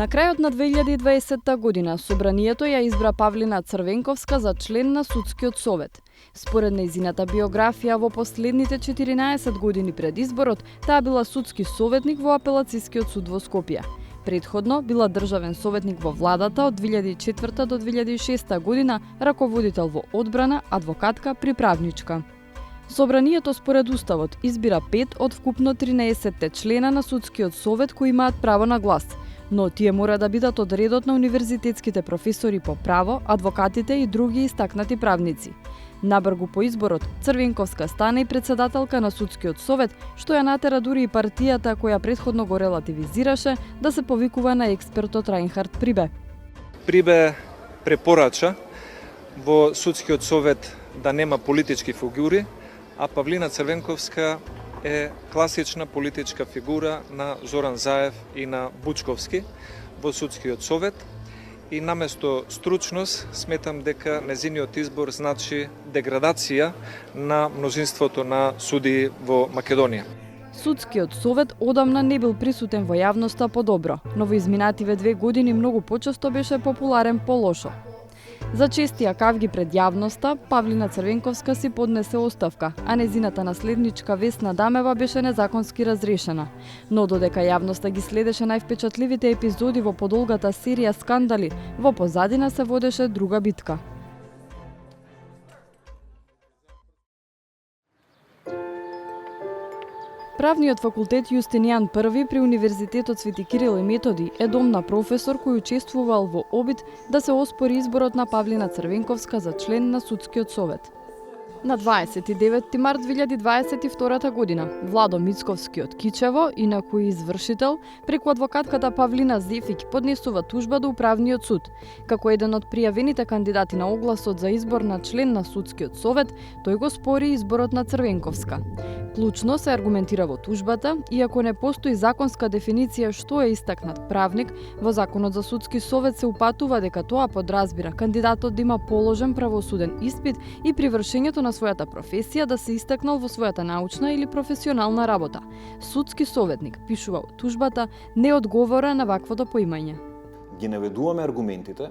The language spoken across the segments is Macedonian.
На крајот на 2020 година Собранието ја избра Павлина Црвенковска за член на Судскиот совет. Според нејзината биографија, во последните 14 години пред изборот, таа била судски советник во Апелацискиот суд во Скопје. Предходно била државен советник во владата од 2004 до 2006 година, раководител во одбрана, адвокатка, приправничка. Собранието според Уставот избира 5 од вкупно 13 члена на Судскиот совет кои имаат право на глас, но тие мора да бидат од редот на универзитетските професори по право, адвокатите и други истакнати правници. Набргу по изборот, Црвенковска стана и председателка на Судскиот совет, што ја натера дури и партијата која претходно го релативизираше да се повикува на експертот Рајнхард Прибе. Прибе препорача во Судскиот совет да нема политички фигури, а Павлина Црвенковска е класична политичка фигура на Зоран Заев и на Бучковски во Судскиот совет. И наместо стручност, сметам дека незиниот избор значи деградација на мнозинството на судии во Македонија. Судскиот совет одамна не бил присутен во јавноста подобро, но во изминативе 2 години многу почесто беше популарен полошо. За честија кавги пред јавноста, Павлина Црвенковска си поднесе оставка, а незината наследничка Весна Дамева беше незаконски разрешена. Но додека јавноста ги следеше највпечатливите епизоди во подолгата серија скандали, во позадина се водеше друга битка. Правниот факултет Јустинијан I при Универзитетот Свети Кирил и Методи е дом на професор кој учествувал во обид да се оспори изборот на Павлина Црвенковска за член на Судскиот совет. На 29 март 2022 година, Владо Мицковски од Кичево, инаку и извршител, преку адвокатката Павлина Зефиќ поднесува тужба до Управниот суд. Како еден од пријавените кандидати на огласот за избор на член на Судскиот совет, тој го спори изборот на Црвенковска. Клучно се аргументира во тужбата, иако не постои законска дефиниција што е истакнат правник, во Законот за Судски совет се упатува дека тоа подразбира кандидатот да има положен правосуден испит и при вршењето на својата професија да се истакнал во својата научна или професионална работа. Судски советник, пишува во тужбата, не одговора на ваквото поимање. Ги наведуваме аргументите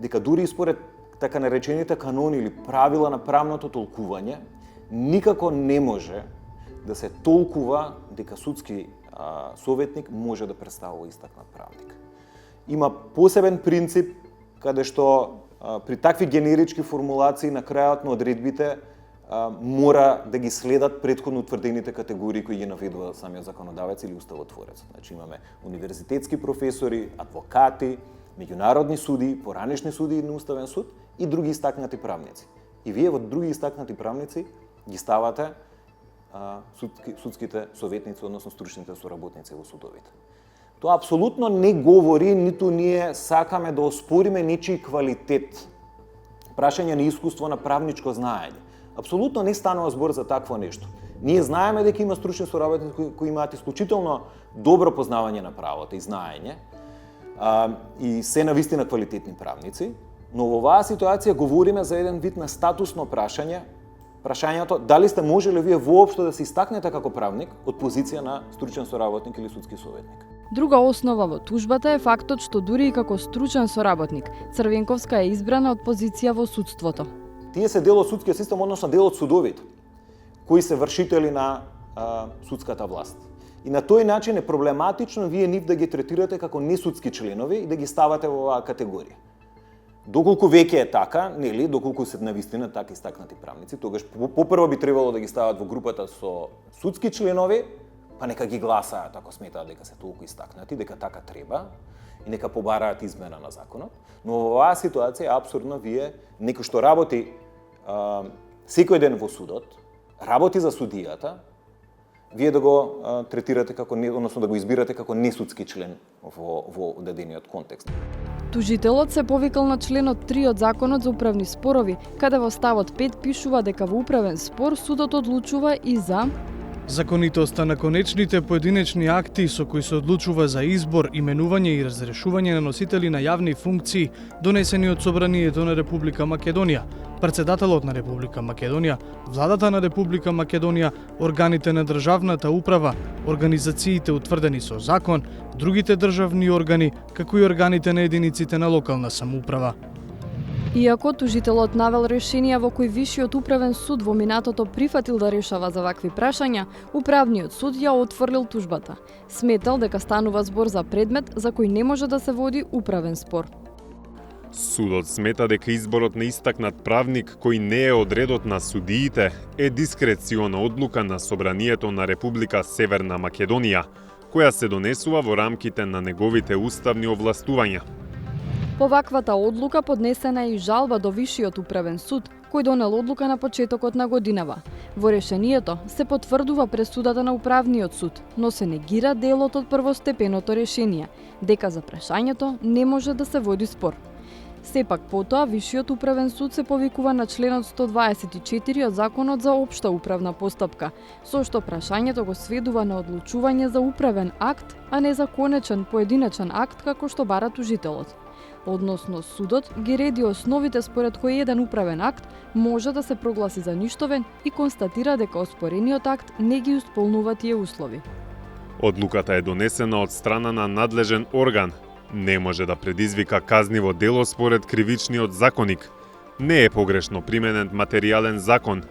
дека дури според така наречените канони или правила на правното толкување, никако не може да се толкува дека судски советник може да представува истакнат правник. Има посебен принцип каде што при такви генерички формулации на крајот на одредбите мора да ги следат претходно утврдените категории кои ги наведува самиот законодавец или уставотворец. Значи имаме универзитетски професори, адвокати, меѓународни суди, поранешни суди на Уставен суд и други истакнати правници. И вие во други истакнати правници ги ставате судските советници, односно стручните соработници во судовите. Тоа апсолутно не говори, ниту ние сакаме да оспориме нечии квалитет. Прашање на искуство на правничко знаење. Апсолутно не станува збор за такво нешто. Ние знаеме дека има стручни соработници кои имаат исклучително добро познавање на правото и знаење, и се навистина квалитетни правници, но во оваа ситуација говориме за еден вид на статусно прашање, прашањето дали сте можеле вие воопшто да се истакнете како правник од позиција на стручен соработник или судски советник. Друга основа во тужбата е фактот што дури и како стручен соработник, Црвенковска е избрана од позиција во судството. Тие се дел од судскиот систем, односно дел од судовите, кои се вршители на судската власт. И на тој начин е проблематично вие нив да ги третирате како несудски членови и да ги ставате во оваа категорија. Доколку веќе е така, нели, доколку се навистина така истакнати правници, тогаш попрво би требало да ги стават во групата со судски членови, па нека ги гласаат ако сметаат дека се толку истакнати, дека така треба и нека побараат измена на законот. Но во оваа ситуација апсурдно вие некој што работи секој ден во судот, работи за судијата, вие да го третирате како односно да го избирате како несудски член во дадениот контекст. Тужителот се повикал на членот 3 од Законот за управни спорови, каде во ставот 5 пишува дека во управен спор судот одлучува и за Законитоста на конечните поединечни акти со кои се одлучува за избор, именување и разрешување на носители на јавни функции, донесени од Собранието на Република Македонија, Председателот на Република Македонија, Владата на Република Македонија, органите на државната управа, организациите утврдени со закон, другите државни органи, како и органите на единиците на локална самоуправа. Иако тужителот навел решенија во кои Вишиот управен суд во минатото прифатил да решава за вакви прашања, управниот суд ја отфрлил тужбата. Сметал дека станува збор за предмет за кој не може да се води управен спор. Судот смета дека изборот на истакнат правник кој не е од редот на судиите е дискрециона одлука на Собранието на Република Северна Македонија, која се донесува во рамките на неговите уставни овластувања. По ваквата одлука поднесена е и жалба до Вишиот управен суд, кој донел одлука на почетокот на годинава. Во решението се потврдува пресудата на управниот суд, но се негира делот од првостепеното решение, дека за прашањето не може да се води спор. Сепак потоа, Вишиот управен суд се повикува на членот 124 од Законот за општа управна постапка, со што прашањето го сведува на одлучување за управен акт, а не за конечен поединечен акт како што бара тужителот. Односно, судот ги реди основите според кои еден управен акт може да се прогласи за ништовен и констатира дека оспорениот акт не ги исполнува тие услови. Одлуката е донесена од страна на надлежен орган. Не може да предизвика казниво дело според кривичниот законник. Не е погрешно применет материјален закон.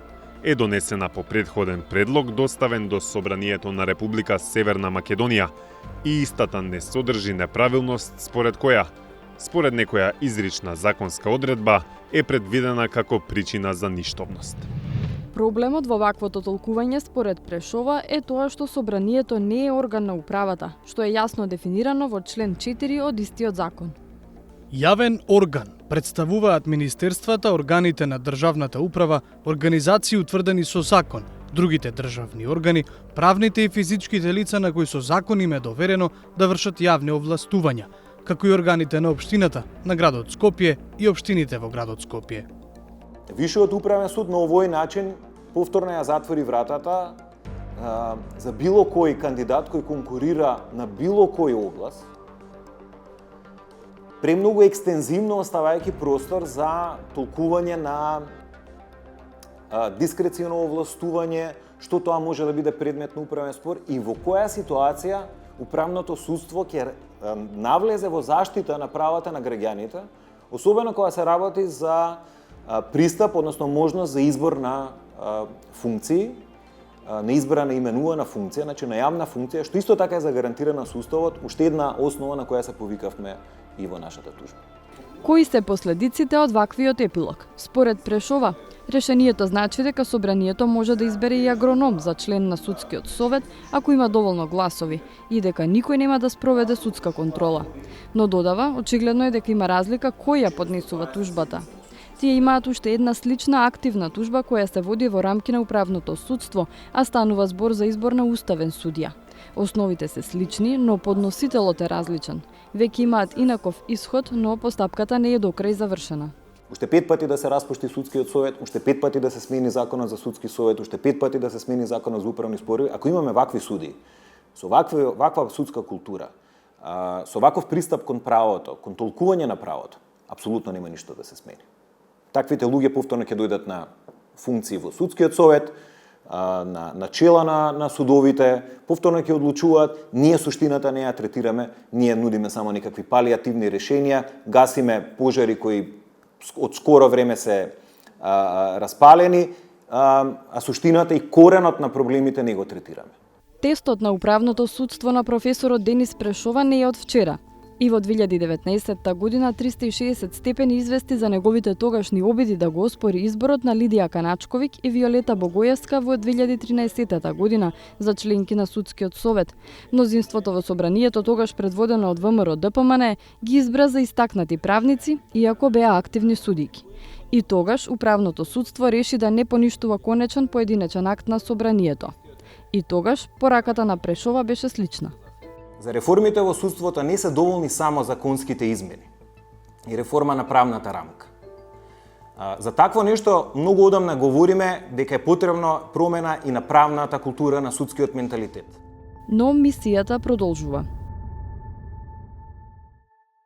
Е донесена по предходен предлог доставен до Собранието на Република Северна Македонија и истата не содржи неправилност според некоја изрична законска одредба е предвидена како причина за ништовност. Проблемот во ваквото толкување според Прешова е тоа што Собранието не е орган на управата, што е јасно дефинирано во член 4 од истиот закон. Јавен орган представуваат министерствата, органите на државната управа, организации утврдени со закон, другите државни органи, правните и физичките лица на кои со закон им е доверено да вршат јавни овластувања, како и органите на општината на градот Скопје и општините во градот Скопје. Вишиот управен суд на овој начин повторно ја затвори вратата за било кој кандидат кој конкурира на било кој област, премногу екстензивно оставајќи простор за толкување на дискреционо овластување, што тоа може да биде предмет на управен спор и во која ситуација управното судство ќе навлезе во заштита на правата на граѓаните, особено кога се работи за пристап, односно можност за избор на функции, на избора на именувана функција, значи на јавна функција, што исто така е загарантирана со Уставот, уште една основа на која се повикавме и во нашата тужба. Кои се последиците од ваквиот епилог? Според Прешова, решението значи дека Собранието може да избере и агроном за член на судскиот совет ако има доволно гласови и дека никој нема да спроведе судска контрола. Но додава, очигледно е дека има разлика кој ја поднесува тужбата. Тие имаат уште една слична активна тужба која се води во рамки на управното судство, а станува збор за избор на уставен судија. Основите се слични, но подносителот е различен. Веќе имаат инаков исход, но постапката не е до крај завршена. Уште 5 пати да се распушти судскиот совет, уште 5 пати да се смени законот за судски совет, уште 5 пати да се смени законот за управни спорови. Ако имаме вакви суди, со ваква судска култура, со ваков пристап кон правото, кон толкување на правото, апсолутно нема ништо да се смени. Таквите луѓе повторно ќе дојдат на функции во судскиот совет, на чела на судовите, повторно ќе одлучуваат, ние суштината не ја третираме, ние нудиме само некакви палиативни решенија, гасиме пожари кои од скоро време се распалени, а суштината и коренот на проблемите не го третираме. Тестот на управното судство на професорот Денис Прешова не е од вчера. И во 2019 година 360 степени извести за неговите тогашни обиди да го оспори изборот на Лидија Каначковик и Виолета Богојевска во 2013 година за членки на судскиот совет. Мнозинството во Собранието, тогаш предводено од ВМРО-ДПМН, ги избра за истакнати правници, иако беа активни судики. И тогаш управното судство реши да не поништува конечен поединечен акт на Собранието. И тогаш пораката на Прешова беше слична. За реформите во судството не се доволни само законските измени и реформа на правната рамка. За такво нешто многу одамна говориме дека е потребно промена и на правната култура на судскиот менталитет. Но мисијата продолжува.